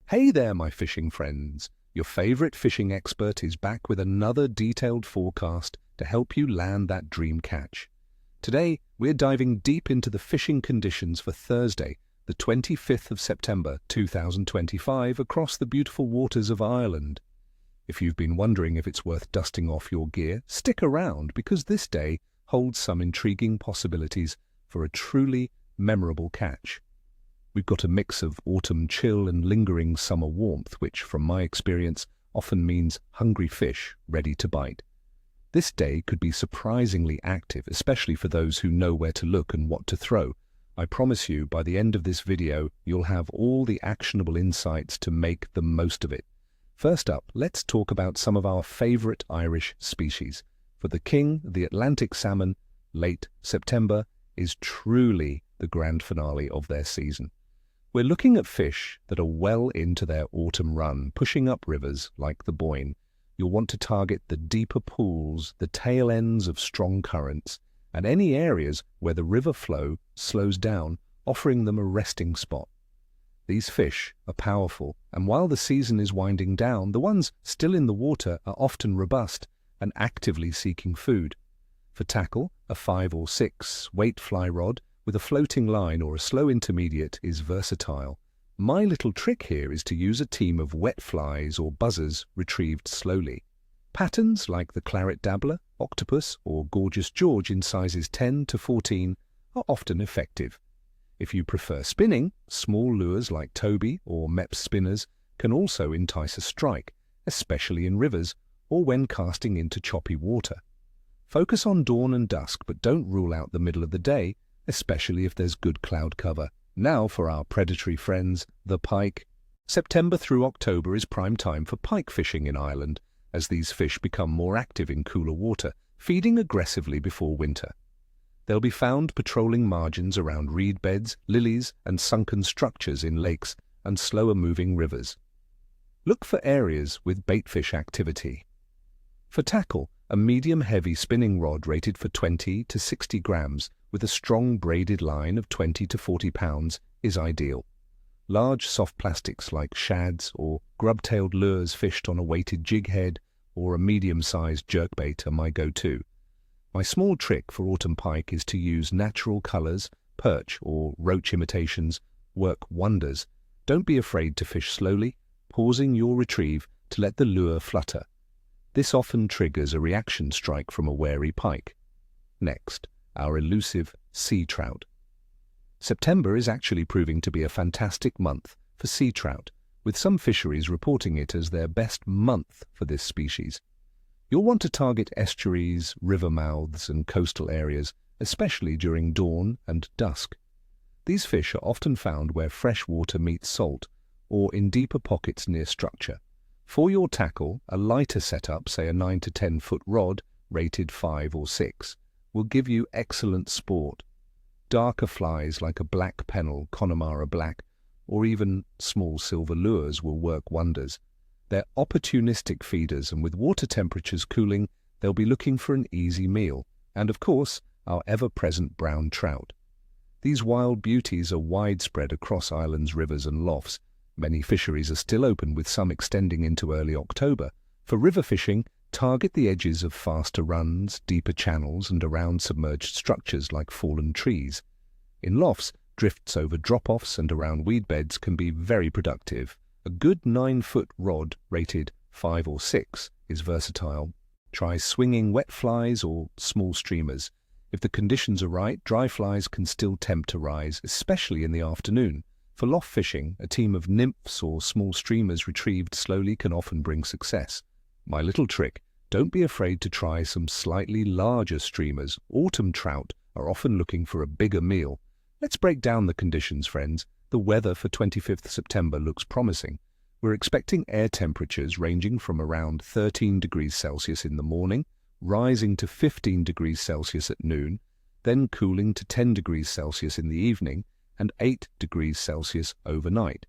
Hey there, my fishing friends. Your favorite fishing expert is back with another detailed forecast to help you land that dream catch. Today, we're diving deep into the fishing conditions for Thursday, the 25th of September 2025 across the beautiful waters of Ireland. If you've been wondering if it's worth dusting off your gear, stick around because this day holds some intriguing possibilities for a truly memorable catch. We've got a mix of autumn chill and lingering summer warmth, which, from my experience, often means hungry fish ready to bite. This day could be surprisingly active, especially for those who know where to look and what to throw. I promise you, by the end of this video, you'll have all the actionable insights to make the most of it. First up, let's talk about some of our favorite Irish species. For the king, the Atlantic salmon, late September is truly the grand finale of their season. We're looking at fish that are well into their autumn run, pushing up rivers like the Boyne. You'll want to target the deeper pools, the tail ends of strong currents, and any areas where the river flow slows down, offering them a resting spot. These fish are powerful, and while the season is winding down, the ones still in the water are often robust and actively seeking food. For tackle, a 5 or 6 weight fly rod with a floating line or a slow intermediate is versatile. My little trick here is to use a team of wet flies or buzzers retrieved slowly. Patterns like the claret dabbler, octopus, or gorgeous George in sizes 10 to 14 are often effective. If you prefer spinning, small lures like Toby or Mepps spinners can also entice a strike, especially in rivers or when casting into choppy water. Focus on dawn and dusk, but don't rule out the middle of the day, especially if there's good cloud cover. Now for our predatory friends, the pike. September through October is prime time for pike fishing in Ireland, as these fish become more active in cooler water, feeding aggressively before winter. They'll be found patrolling margins around reed beds, lilies, and sunken structures in lakes and slower-moving rivers. Look for areas with baitfish activity. For tackle, a medium-heavy spinning rod rated for 20 to 60 grams with a strong braided line of 20 to 40 pounds is ideal. Large soft plastics like shads or grub-tailed lures fished on a weighted jig head or a medium-sized jerkbait are my go-to. My small trick for autumn pike is to use natural colors, perch or roach imitations work wonders. Don't be afraid to fish slowly, pausing your retrieve to let the lure flutter. This often triggers a reaction strike from a wary pike. Next, our elusive sea trout. September is actually proving to be a fantastic month for sea trout, with some fisheries reporting it as their best month for this species. You'll want to target estuaries, river mouths, and coastal areas, especially during dawn and dusk. These fish are often found where fresh water meets salt, or in deeper pockets near structure. For your tackle, a lighter setup, say a 9 to 10 foot rod, rated 5 or 6, will give you excellent sport. Darker flies like a black pennel, Connemara black, or even small silver lures will work wonders. They're opportunistic feeders, and with water temperatures cooling, they'll be looking for an easy meal. And of course, our ever-present brown trout. These wild beauties are widespread across Ireland's rivers and lochs. Many fisheries are still open, with some extending into early October. For river fishing, target the edges of faster runs, deeper channels, and around submerged structures like fallen trees. In lochs, drifts over drop-offs and around weed beds can be very productive. A good 9-foot rod, rated 5 or 6, is versatile. Try swinging wet flies or small streamers. If the conditions are right, dry flies can still tempt a rise, especially in the afternoon. For loch fishing, a team of nymphs or small streamers retrieved slowly can often bring success. My little trick, don't be afraid to try some slightly larger streamers. Autumn trout are often looking for a bigger meal. Let's break down the conditions, friends. The weather for 25th September looks promising. We're expecting air temperatures ranging from around 13 degrees Celsius in the morning, rising to 15 degrees Celsius at noon, then cooling to 10 degrees Celsius in the evening, and 8 degrees Celsius overnight.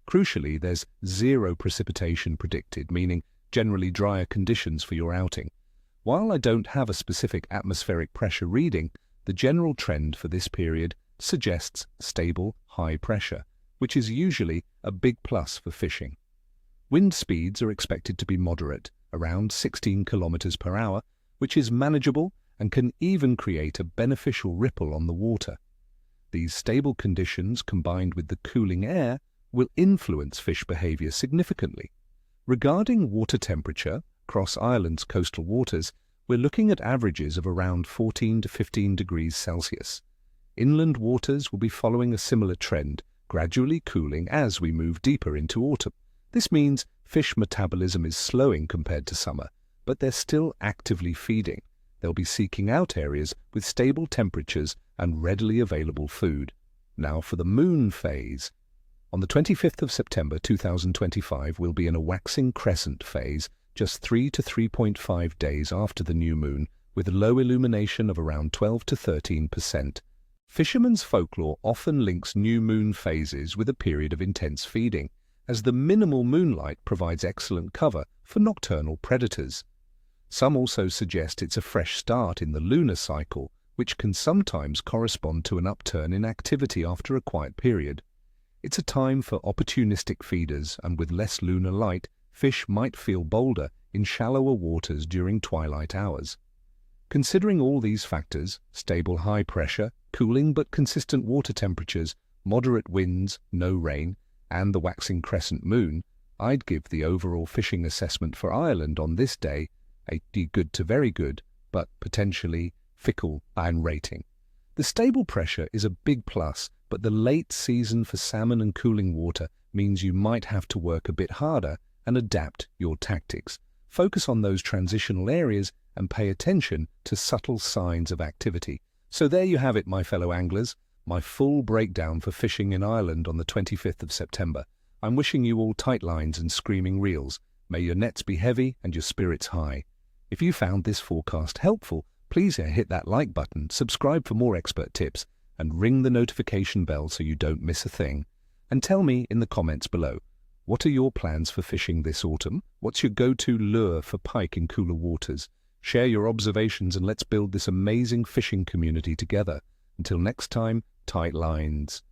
Crucially, there's 0 precipitation predicted, meaning generally drier conditions for your outing. While I don't have a specific atmospheric pressure reading, the general trend for this period suggests stable, high pressure, which is usually a big plus for fishing. Wind speeds are expected to be moderate, around 16 kilometers per hour, which is manageable and can even create a beneficial ripple on the water. These stable conditions, combined with the cooling air, will influence fish behavior significantly. Regarding water temperature across Ireland's coastal waters, we're looking at averages of around 14 to 15 degrees Celsius. Inland waters will be following a similar trend, gradually cooling as we move deeper into autumn. This means fish metabolism is slowing compared to summer, but they're still actively feeding. They'll be seeking out areas with stable temperatures and readily available food. Now for the moon phase. On the 25th of September 2025, we'll be in a waxing crescent phase, just 3 to 3.5 days after the new moon, with low illumination of around 12 to 13%. Fishermen's folklore often links new moon phases with a period of intense feeding, as the minimal moonlight provides excellent cover for nocturnal predators. Some also suggest it's a fresh start in the lunar cycle, which can sometimes correspond to an upturn in activity after a quiet period. It's a time for opportunistic feeders, and with less lunar light, fish might feel bolder in shallower waters during twilight hours. Considering all these factors, stable high pressure, cooling but consistent water temperatures, moderate winds, no rain, and the waxing crescent moon, I'd give the overall fishing assessment for Ireland on this day a good to very good, but potentially fickle rating. The stable pressure is a big plus, but the late season for salmon and cooling water means you might have to work a bit harder and adapt your tactics. Focus on those transitional areas and pay attention to subtle signs of activity. So there you have it, my fellow anglers, my full breakdown for fishing in Ireland on the 25th of September. I'm wishing you all tight lines and screaming reels. May your nets be heavy and your spirits high. If you found this forecast helpful, please hit that like button, subscribe for more expert tips, and ring the notification bell so you don't miss a thing. And tell me in the comments below, what are your plans for fishing this autumn? What's your go-to lure for pike in cooler waters? Share your observations and let's build this amazing fishing community together. Until next time, tight lines.